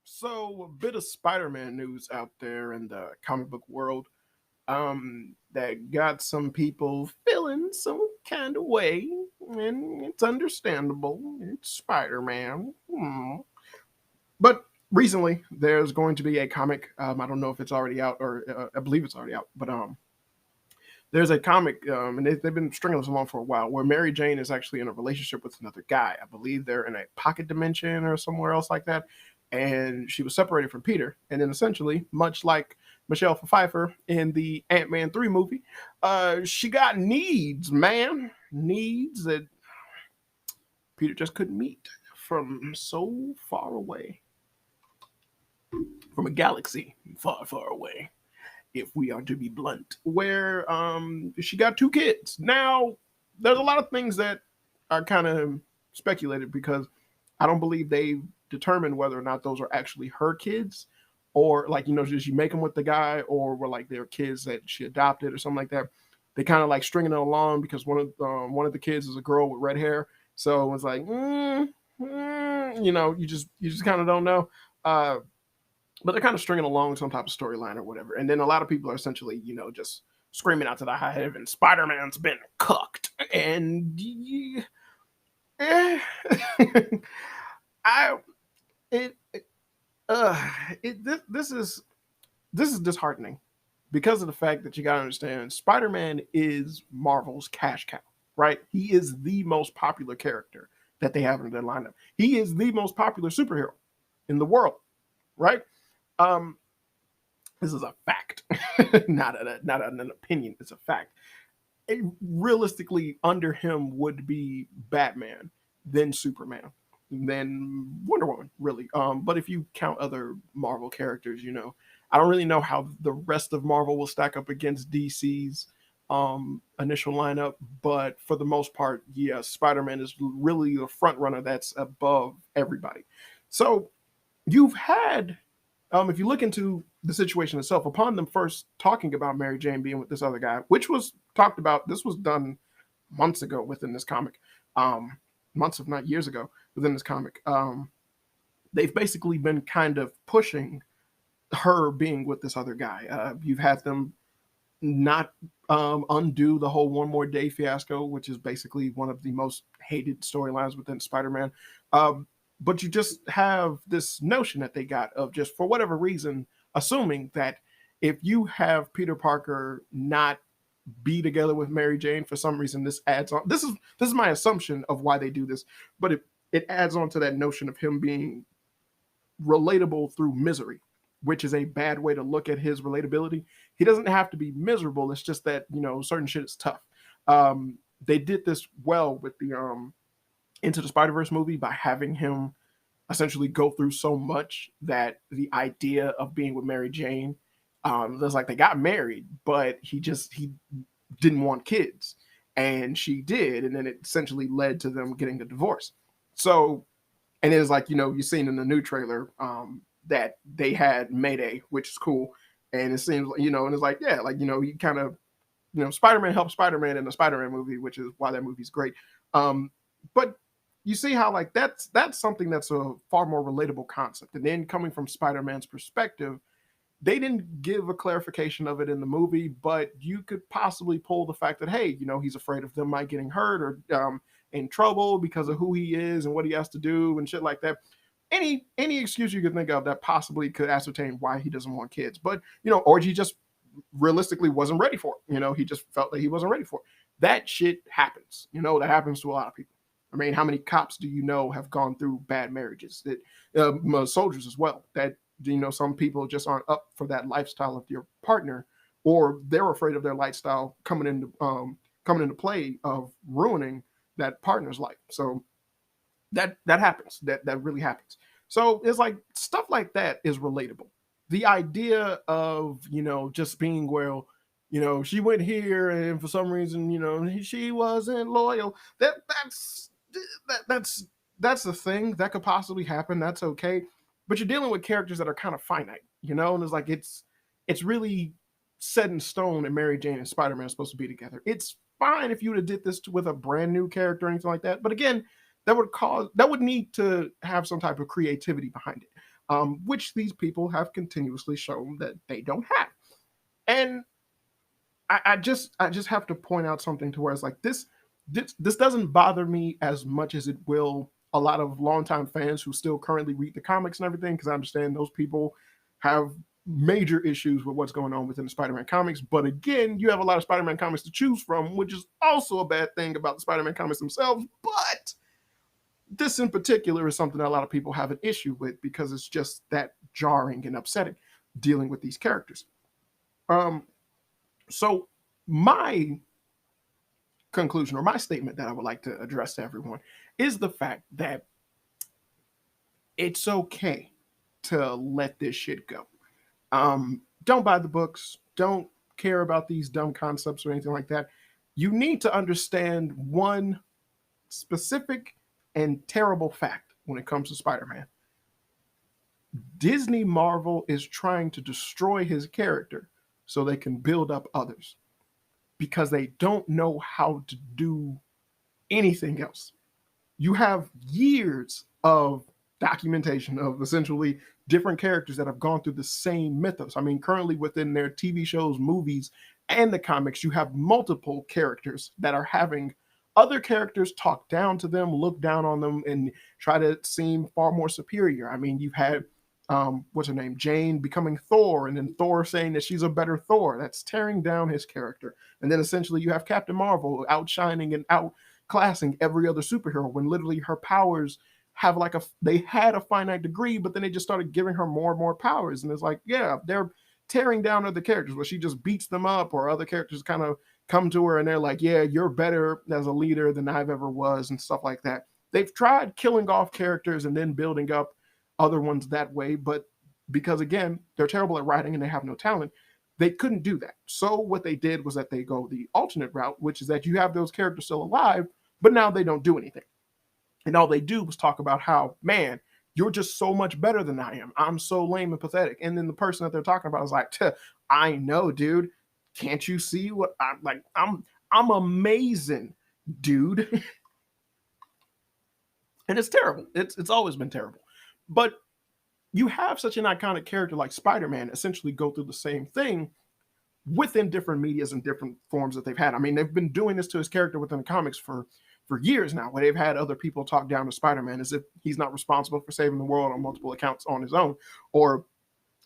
So, a bit of Spider-Man news out there in the comic book world that got some people feeling some kind of way, and it's understandable. It's Spider-Man. But recently, there's going to be a comic. I don't know if it's already out, or I believe it's already out, but there's a comic, and they've been stringing this along for a while, where Mary Jane is actually in a relationship with another guy. I believe they're in a pocket dimension or somewhere else like that. And she was separated from Peter. And then essentially, much like Michelle Pfeiffer in the Ant-Man 3 movie, she got needs, man. Needs that Peter just couldn't meet from so far away, from a galaxy far, far away, if we are to be blunt, where she got two kids. Now, there's a lot of things that are kind of speculated because I don't believe they determined whether or not those are actually her kids, or like, did she make them with the guy, or were like their kids that she adopted or something like that. They kind of like stringing it along because one of the kids is a girl with red hair, so it was like, you just kind of don't know. Uh, but they're kind of stringing along some type of storyline or whatever. And then a lot of people are essentially, just screaming out to the high heaven, Spider-Man's been cucked. And eh, I it, it this is disheartening because of the fact that you got to understand Spider-Man is Marvel's cash cow, right? He is the most popular character that they have in their lineup. He is the most popular superhero in the world, right? Um, this is a fact, not an opinion. It's a fact. Realistically, under him would be Batman, then Superman, then Wonder Woman, really. But if you count other Marvel characters, I don't really know how the rest of Marvel will stack up against DC's initial lineup. But for the most part, yeah, Spider-Man is really the front runner that's above everybody. So you've had if you look into the situation itself, upon them first talking about Mary Jane being with this other guy, which was talked about, this was done months ago within this comic, months if not years ago within this comic. They've basically been kind of pushing her being with this other guy. You've had them not undo the whole One More Day fiasco, which is basically one of the most hated storylines within Spider-Man. But you just have this notion that they got of, just for whatever reason, assuming that if you have Peter Parker not be together with Mary Jane for some reason, this adds on. This is my assumption of why they do this, but it adds on to that notion of him being relatable through misery, which is a bad way to look at his relatability. He doesn't have to be miserable. It's just that certain shit is tough. They did this well with the Into the Spider-Verse movie by having him essentially go through so much that the idea of being with Mary Jane, was like they got married, but he didn't want kids, and she did, and then it essentially led to them getting a divorce. So, and it was like you've seen in the new trailer that they had Mayday, which is cool, and it seems like and it's like, yeah, like he kind of Spider-Man helped Spider-Man in the Spider-Man movie, which is why that movie's great. But you see how like that's something that's a far more relatable concept. And then coming from Spider-Man's perspective, they didn't give a clarification of it in the movie, but you could possibly pull the fact that, hey, he's afraid of them might getting hurt or in trouble because of who he is and what he has to do and shit like that. Any excuse you could think of that possibly could ascertain why he doesn't want kids, but or he just realistically wasn't ready for it. He just felt that he wasn't ready for it. That shit happens. That happens to a lot of people. I mean, how many cops do you know have gone through bad marriages? That soldiers as well. That some people just aren't up for that lifestyle of your partner, or they're afraid of their lifestyle coming into play of ruining that partner's life. So that happens. That really happens. So it's like stuff like that is relatable. The idea of just being, well, she went here and for some reason she wasn't loyal. That's the thing that could possibly happen. That's okay, but you're dealing with characters that are kind of finite, and it's like it's really set in stone. And Mary Jane and Spider-Man are supposed to be together. It's fine if you would have did this with a brand new character or anything like that, but again, that would need to have some type of creativity behind it. which these people have continuously shown that they don't have. And I just have to point out something to where it's like this doesn't bother me as much as it will a lot of longtime fans who still currently read the comics and everything, because I understand those people have major issues with what's going on within the Spider-Man comics. But again, you have a lot of Spider-Man comics to choose from, which is also a bad thing about the Spider-Man comics themselves. But this in particular is something that a lot of people have an issue with because it's just that jarring and upsetting dealing with these characters. Um, so my conclusion or my statement that I would like to address to everyone is the fact that it's okay to let this shit go. Don't buy the books. Don't care about these dumb concepts or anything like that. You need to understand one specific and terrible fact when it comes to Spider-Man. Disney Marvel is trying to destroy his character so they can build up others because they don't know how to do anything else. You have years of documentation of essentially different characters that have gone through the same mythos. I mean, currently within their TV shows, movies, and the comics, you have multiple characters that are having other characters talk down to them, look down on them, and try to seem far more superior. I mean, you've had what's her name, Jane becoming Thor, and then Thor saying that she's a better Thor. That's tearing down his character. And then essentially you have Captain Marvel outshining and outclassing every other superhero when literally her powers have like they had a finite degree, but then they just started giving her more and more powers. And it's like, yeah, they're tearing down other characters where she just beats them up, or other characters kind of come to her and they're like, yeah, you're better as a leader than I've ever was, and stuff like that. They've tried killing off characters and then building up other ones that way, but because again, they're terrible at writing and they have no talent, they couldn't do that. So what they did was that they go the alternate route, which is that you have those characters still alive, but now they don't do anything. And all they do was talk about how, man, you're just so much better than I am. I'm so lame and pathetic. And then the person that they're talking about is like, I know, dude. Can't you see what I'm like? I'm amazing, dude. And it's terrible. It's always been terrible. But you have such an iconic character like Spider-Man essentially go through the same thing within different medias and different forms that they've had. I mean, they've been doing this to his character within the comics for years now, where they've had other people talk down to Spider-Man as if he's not responsible for saving the world on multiple accounts on his own, or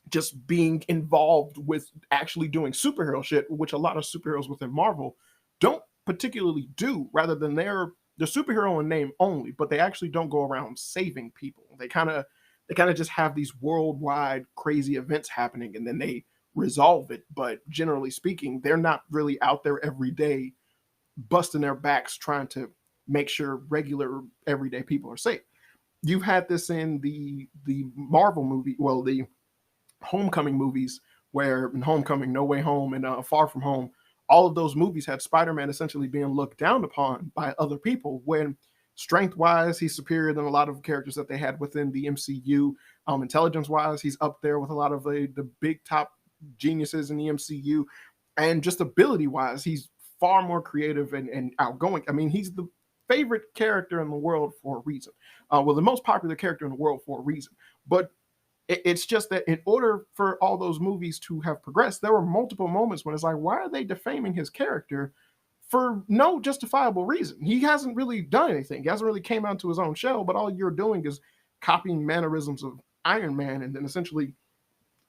just being involved with actually doing superhero shit, which a lot of superheroes within Marvel don't particularly do. Rather than they're superhero in name only, but they actually don't go around saving people. They kind of just have these worldwide crazy events happening and then they resolve it. But generally speaking, they're not really out there every day busting their backs trying to make sure regular everyday people are safe. You've had this in the Marvel movie, well, the Homecoming movies, where in Homecoming, No Way Home, and Far From Home, all of those movies had Spider-Man essentially being looked down upon by other people when strength-wise he's superior than a lot of characters that they had within the MCU. Intelligence-wise, he's up there with a lot of the big top geniuses in the MCU, and just ability-wise, he's far more creative and outgoing. I mean, he's the favorite character in the world for a reason. Well, the most popular character in the world for a reason. But it's just that in order for all those movies to have progressed, there were multiple moments when it's like, why are they defaming his character for no justifiable reason? He hasn't really done anything. He hasn't really came out to his own shell, but all you're doing is copying mannerisms of Iron Man and then essentially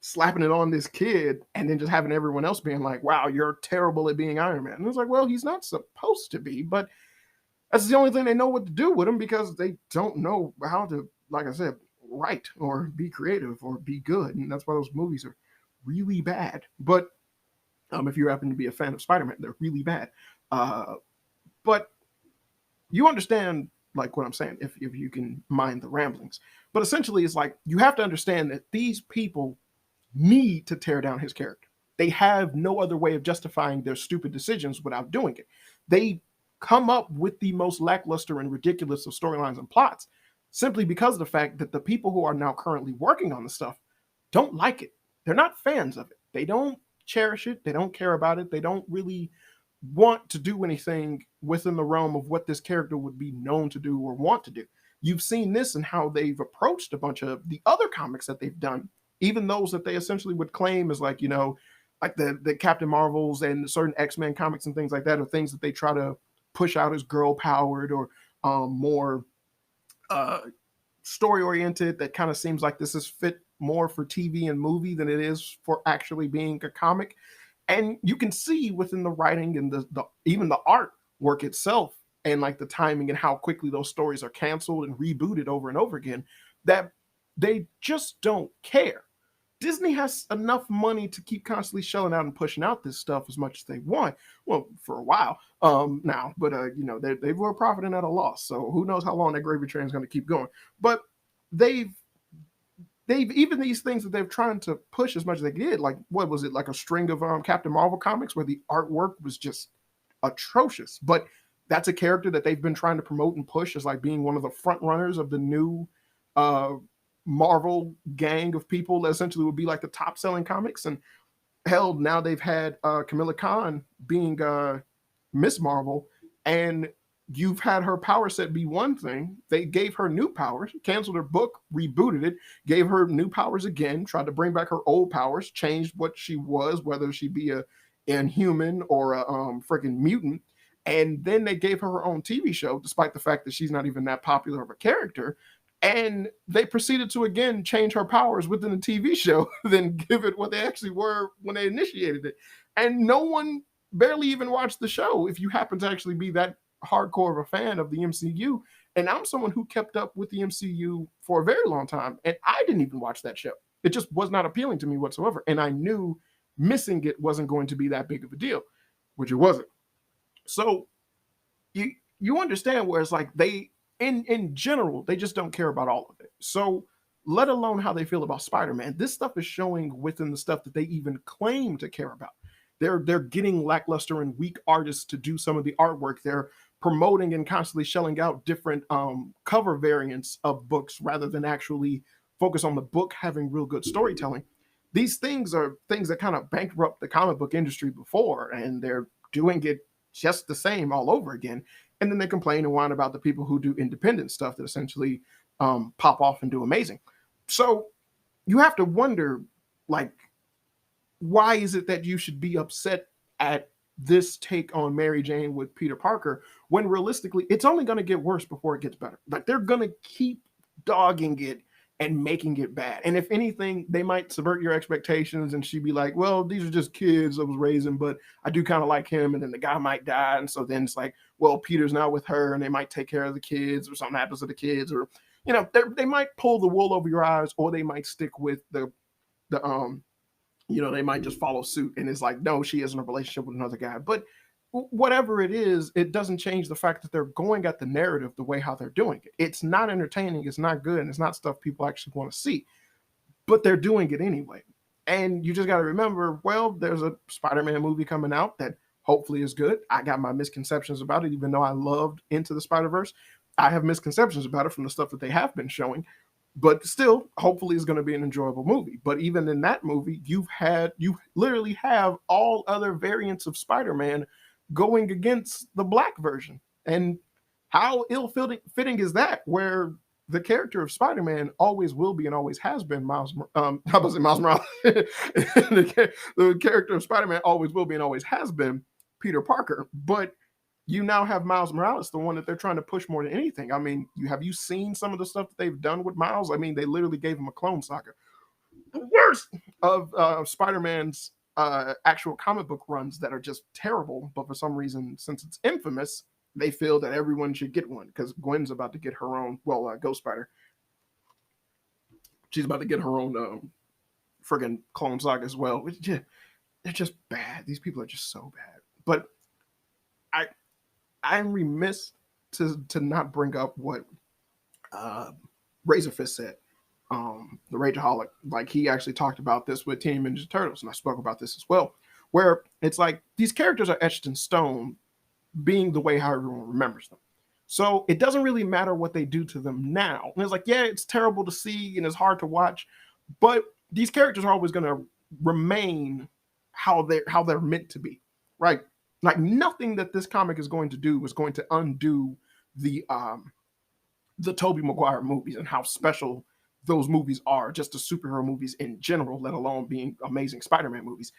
slapping it on this kid and then just having everyone else being like, wow, you're terrible at being Iron Man. And it's like, well, he's not supposed to be, but that's the only thing they know what to do with him because they don't know how to, like I said, write or be creative or be good. And that's why those movies are really bad. But if you happen to be a fan of Spider-Man, they're really bad. But you understand like what I'm saying, if you can mind the ramblings. But essentially it's like you have to understand that these people need to tear down his character. They have no other way of justifying their stupid decisions without doing it. They come up with the most lackluster and ridiculous of storylines and plots simply because of the fact that the people who are now currently working on the stuff don't like it. They're not fans of it. They don't cherish it. They don't care about it. They don't really want to do anything within the realm of what this character would be known to do or want to do. you've seen this and how they've approached a bunch of the other comics that they've done, even those that they essentially would claim as like, like the Captain Marvels and certain X-Men comics and things like that are things that they try to push out as girl powered or more uh, story oriented. That kind of seems like this is fit more for TV and movie than it is for actually being a comic. And you can see within the writing and the even the art work itself and like the timing and how quickly those stories are canceled and rebooted over and over again that they just don't care. Disney has enough money to keep constantly shelling out and pushing out this stuff as much as they want. Well, for a while now, but they were profiting at a loss. So who knows how long that gravy train is going to keep going. But they've even these things that they're trying to push as much as they did, like what was it, like a string of Captain Marvel comics where the artwork was just atrocious. But that's a character that they've been trying to promote and push as like being one of the front runners of the new uh Marvel gang of people that essentially would be like the top selling comics. And hell, now they've had Camilla Khan being Miss Marvel, and you've had her power set be one thing. They gave her new powers, canceled her book, rebooted it, gave her new powers again, tried to bring back her old powers, changed what she was, whether she be a inhuman or a freaking mutant. And then they gave her her own TV show, despite the fact that she's not even that popular of a character. And they proceeded to again change her powers within the TV show, then give it what they actually were when they initiated it. And no one barely even watched the show if you happen to actually be that hardcore of a fan of the MCU. And I'm someone who kept up with the MCU for a very long time, and I didn't even watch that show. It just was not appealing to me whatsoever. And I knew missing it wasn't going to be that big of a deal, which it wasn't. So you understand where it's like they in general they just don't care about all of it. So let alone how they feel about Spider-Man. This stuff is showing within the stuff that they even claim to care about. They're getting lackluster and weak artists to do some of the artwork. They're promoting and constantly shelling out different cover variants of books rather than actually focus on the book having real good storytelling. These things are things that kind of bankrupt the comic book industry before, and they're doing it just the same all over again. And then they complain and whine about the people who do independent stuff that essentially pop off and do amazing. So you have to wonder, like, why is it that you should be upset at this take on Mary Jane with Peter Parker when realistically it's only going to get worse before it gets better? Like, they're going to keep dogging it and making it bad. And if anything, they might subvert your expectations and she'd be like, well, these are just kids I was raising, but I do kind of like him. And then the guy might die. And so then it's like, well, Peter's now with her and they might take care of the kids or something happens to the kids, or, they might pull the wool over your eyes, or they might stick with the they might just follow suit. And it's like, no, she is in a relationship with another guy. But whatever it is, it doesn't change the fact that they're going at the narrative the way how they're doing it. It's not entertaining, it's not good, and it's not stuff people actually want to see. But they're doing it anyway. And you just got to remember, well, there's a Spider-Man movie coming out that hopefully is good. I got my misconceptions about it, even though I loved Into the Spider-Verse. I have misconceptions about it from the stuff that they have been showing. But still, hopefully it's going to be an enjoyable movie. But even in that movie, you literally have all other variants of Spider-Man going against the black version. And how ill-fitting is that, where the character of Spider-Man always will be and always has been Miles Morales. The character of Spider-Man always will be and always has been Peter Parker. But you now have Miles Morales, the one that they're trying to push more than anything. I mean, have you seen some of the stuff that they've done with Miles? I mean, they literally gave him a clone saga. The worst of Spider-Man's actual comic book runs that are just terrible, but for some reason, since it's infamous, they feel that everyone should get one because Gwen's about to get her own, Ghost Spider. She's about to get her own friggin' clone saga as well. They're just bad. These people are just so bad. But I'm remiss to not bring up what Razorfist said, the Rageaholic. Like, he actually talked about this with Teenage Ninja Turtles, and I spoke about this as well, where it's like these characters are etched in stone being the way how everyone remembers them. So it doesn't really matter what they do to them now. And it's like, yeah, it's terrible to see and it's hard to watch, but these characters are always going to remain how they're meant to be, right? Like, nothing that this comic is going to do is going to undo the the Tobey Maguire movies and how special those movies are, just the superhero movies in general, let alone being amazing Spider-Man movies.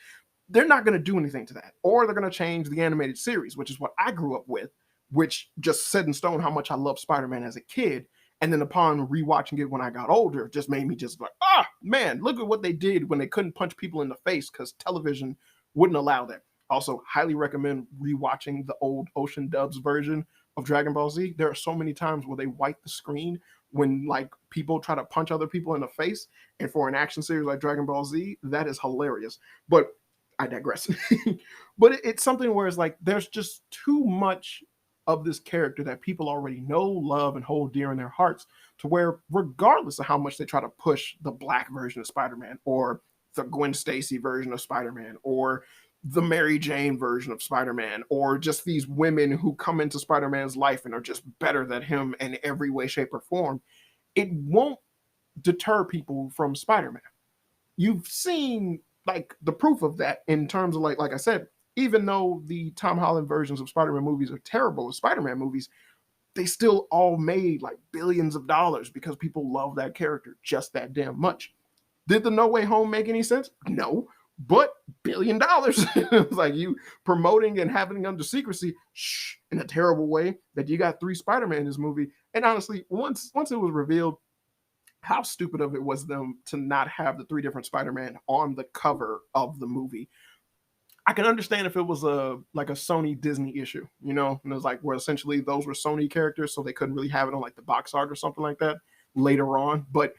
They're not going to do anything to that, or they're going to change the animated series, which is what I grew up with, which just set in stone how much I loved Spider-Man as a kid. And then upon rewatching it when I got older, it just made me just like, ah, man, look at what they did when they couldn't punch people in the face because television wouldn't allow that. Also, highly recommend rewatching the old Ocean Dubs version of Dragon Ball Z. There are so many times where they wipe the screen when like people try to punch other people in the face, and for an action series like Dragon Ball Z, that is hilarious. But I digress. But it's something where it's like there's just too much of this character that people already know, love, and hold dear in their hearts, to where regardless of how much they try to push the black version of Spider-Man, or the Gwen Stacy version of Spider-Man, or the Mary Jane version of Spider-Man, or just these women who come into Spider-Man's life and are just better than him in every way, shape, or form, it won't deter people from Spider-Man. You've seen like the proof of that in terms of like I said, even though the Tom Holland versions of Spider-Man movies are terrible as Spider-Man movies, they still all made like billions of dollars because people love that character just that damn much. Did the No Way Home make any sense? No, but $1 billion. It's like you promoting and having it under secrecy, shh, in a terrible way, that you got 3 Spider-Man in this movie. And honestly, once it was revealed how stupid of it was them to not have the 3 different Spider-Man on the cover of the movie. I can understand if it was a like a Sony Disney issue, and it was like where essentially those were Sony characters, so they couldn't really have it on like the box art or something like that later on. But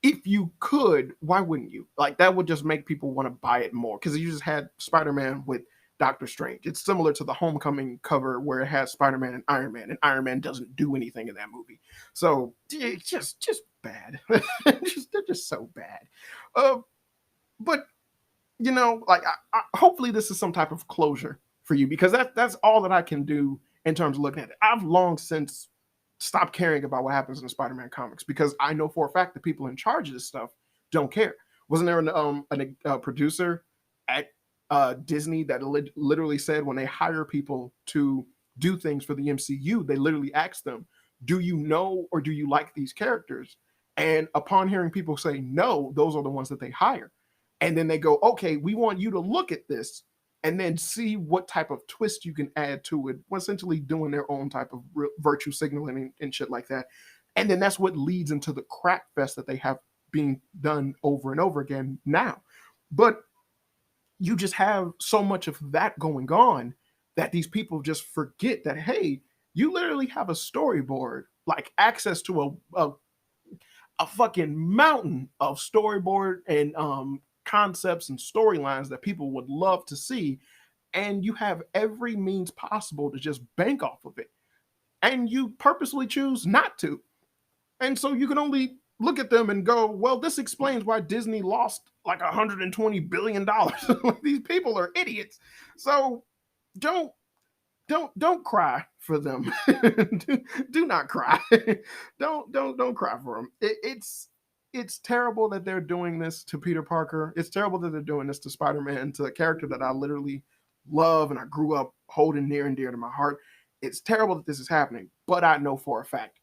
if you could, why wouldn't you? Like that would just make people want to buy it more, because you just had Spider-Man with Doctor Strange. It's similar to the Homecoming cover where it has Spider-Man and Iron Man doesn't do anything in that movie. So it's just bad. They're just so bad. But like hopefully this is some type of closure for you, because that's all that I can do in terms of looking at it. I've long since stopped caring about what happens in the Spider-Man comics, because I know for a fact the people in charge of this stuff don't care. Wasn't there a producer at Disney that literally said when they hire people to do things for the MCU, they literally ask them, do you know or do you like these characters? And upon hearing people say no, those are the ones that they hire. And then they go, okay, we want you to look at this and then see what type of twist you can add to it, essentially doing their own type of virtue signaling and shit like that. And then that's what leads into the crap fest that they have being done over and over again now. But you just have so much of that going on that these people just forget that, hey, you literally have a storyboard, like access to a fucking mountain of storyboard and concepts and storylines that people would love to see, and you have every means possible to just bank off of it, and you purposely choose not to. And so you can only look at them and go, well, this explains why Disney lost like $120 billion. These people are idiots. So don't cry for them. do not cry. don't cry for them. It's terrible that they're doing this to Peter Parker. It's terrible that they're doing this to Spider-Man, to a character that I literally love and I grew up holding near and dear to my heart. It's terrible that this is happening, but I know for a fact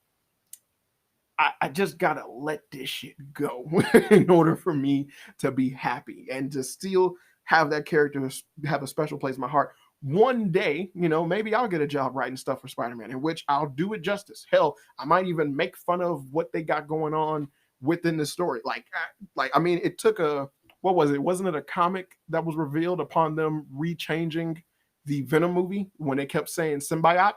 I just gotta let this shit go in order for me to be happy and to still have that character have a special place in my heart. One day, maybe I'll get a job writing stuff for Spider-Man, in which I'll do it justice. Hell, I might even make fun of what they got going on within the story. I mean, it took what was it? Wasn't it a comic that was revealed upon them rechanging the Venom movie when they kept saying symbiote?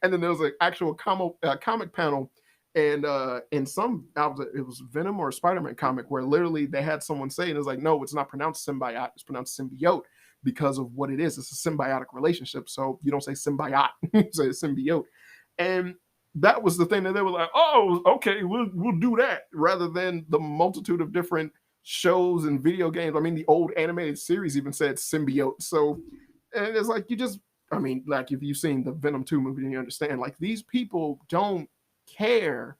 And then there was an actual comic panel, and in some it was Venom or a Spider-Man comic where literally they had someone say, and it was like, no, it's not pronounced symbiote, it's pronounced symbiote because of what it is. It's a symbiotic relationship, so you don't say symbiote, you say symbiote. And that was the thing that they were like, oh, okay, we'll do that, rather than the multitude of different shows and video games. I mean, the old animated series even said symbiote. So, and it's like, I mean, like if you've seen the Venom 2 movie, then you understand, like these people don't care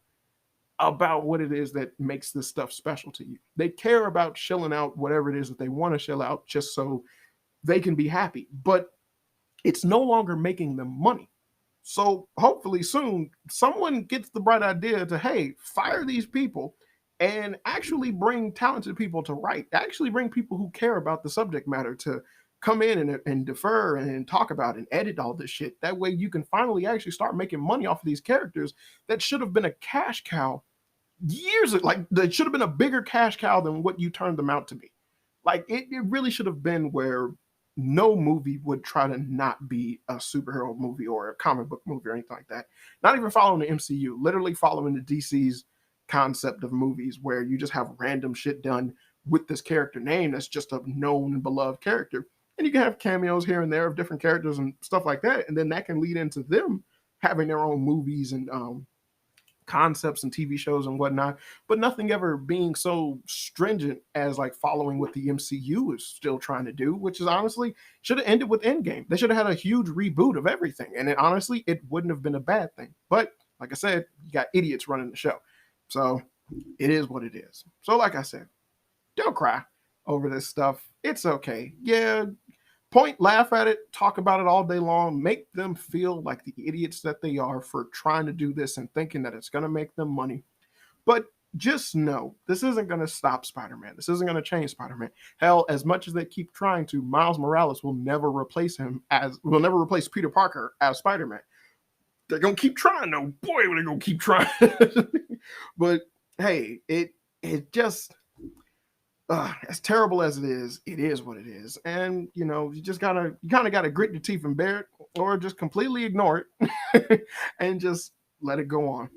about what it is that makes this stuff special to you. They care about shilling out whatever it is that they want to shill out just so they can be happy. But it's no longer making them money. So hopefully soon someone gets the bright idea to, hey, fire these people and actually bring talented people to write, actually bring people who care about the subject matter to come in and defer and talk about and edit all this shit. That way you can finally actually start making money off of these characters that should have been a cash cow years ago. Like, they should have been a bigger cash cow than what you turned them out to be. Like, it really should have been where no movie would try to not be a superhero movie or a comic book movie or anything like that. Not even following the MCU, literally following the DC's concept of movies where you just have random shit done with this character name that's just a known and beloved character. And you can have cameos here and there of different characters and stuff like that. And then that can lead into them having their own movies and concepts and TV shows and whatnot, but nothing ever being so stringent as like following what the MCU is still trying to do, which is honestly should have ended with Endgame. They should have had a huge reboot of everything, and honestly, it wouldn't have been a bad thing. But like I said, you got idiots running the show, so it is what it is. So like I said, don't cry over this stuff. It's okay. Yeah, point, laugh at it, talk about it all day long, make them feel like the idiots that they are for trying to do this and thinking that it's going to make them money. But just know this isn't going to stop Spider-Man. This isn't going to change Spider-Man. Hell, as much as they keep trying to, Miles Morales will never replace Peter Parker as Spider-Man. They're going to keep trying though. Boy, they're going to keep trying. But hey, it just as terrible as it is what it is. And you know, you kind of gotta grit your teeth and bear it, or just completely ignore it and just let it go on.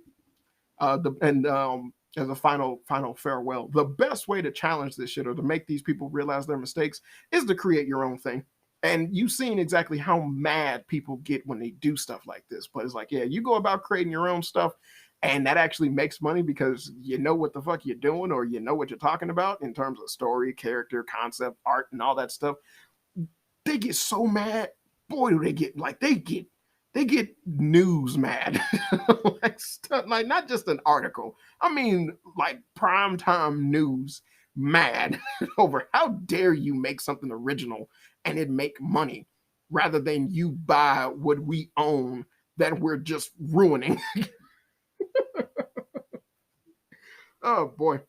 As a final farewell, the best way to challenge this shit or to make these people realize their mistakes is to create your own thing. And you've seen exactly how mad people get when they do stuff like this. But it's like, yeah, you go about creating your own stuff, and that actually makes money because you know what the fuck you're doing, or you know what you're talking about in terms of story, character, concept, art, and all that stuff. They get so mad. Boy, do they get news mad. Like stuff, like not just an article. I mean, like primetime news mad over how dare you make something original and it make money rather than you buy what we own that we're just ruining. Oh boy,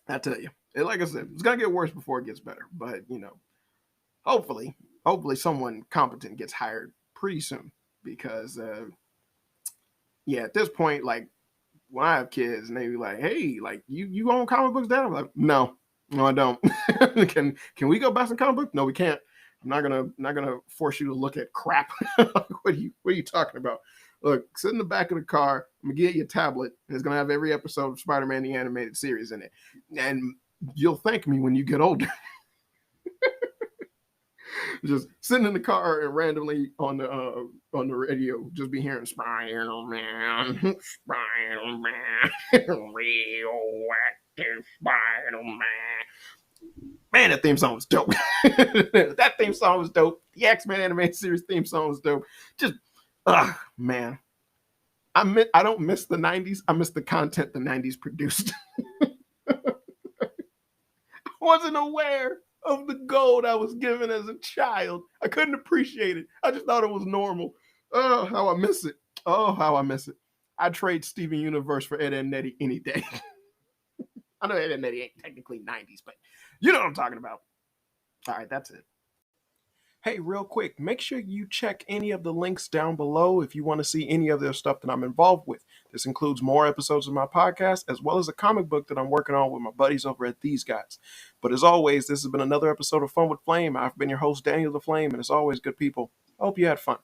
I tell you, like I said, it's gonna get worse before it gets better. But you know, hopefully, someone competent gets hired pretty soon because, yeah, at this point, like when I have kids and they be like, "Hey, like you own comic books, Dad?" I'm like, "No, I don't." Can we go buy some comic books? No, we can't. I'm not gonna force you to look at crap. What are you talking about? Look, sit in the back of the car. I'm gonna get you a tablet, and it's gonna have every episode of Spider-Man the animated series in it, and you'll thank me when you get older. Just sitting in the car and randomly on the radio, just be hearing Spider-Man, Spider-Man, radioactive Spider-Man. Man, that theme song was dope. That theme song was dope. The X-Men animated series theme song was dope. Just, man. I don't miss the 90s. I miss the content the 90s produced. I wasn't aware of the gold I was given as a child. I couldn't appreciate it. I just thought it was normal. Oh, how I miss it. Oh, how I miss it. I'd trade Steven Universe for Ed and Nettie any day. I know Ed and Nettie ain't technically 90s, but you know what I'm talking about. All right, that's it. Hey, real quick, make sure you check any of the links down below if you want to see any of the stuff that I'm involved with. This includes more episodes of my podcast, as well as a comic book that I'm working on with my buddies over at These Guys. But as always, this has been another episode of Fun with Flame. I've been your host, Daniel the Flame, and as always, good people, I hope you had fun.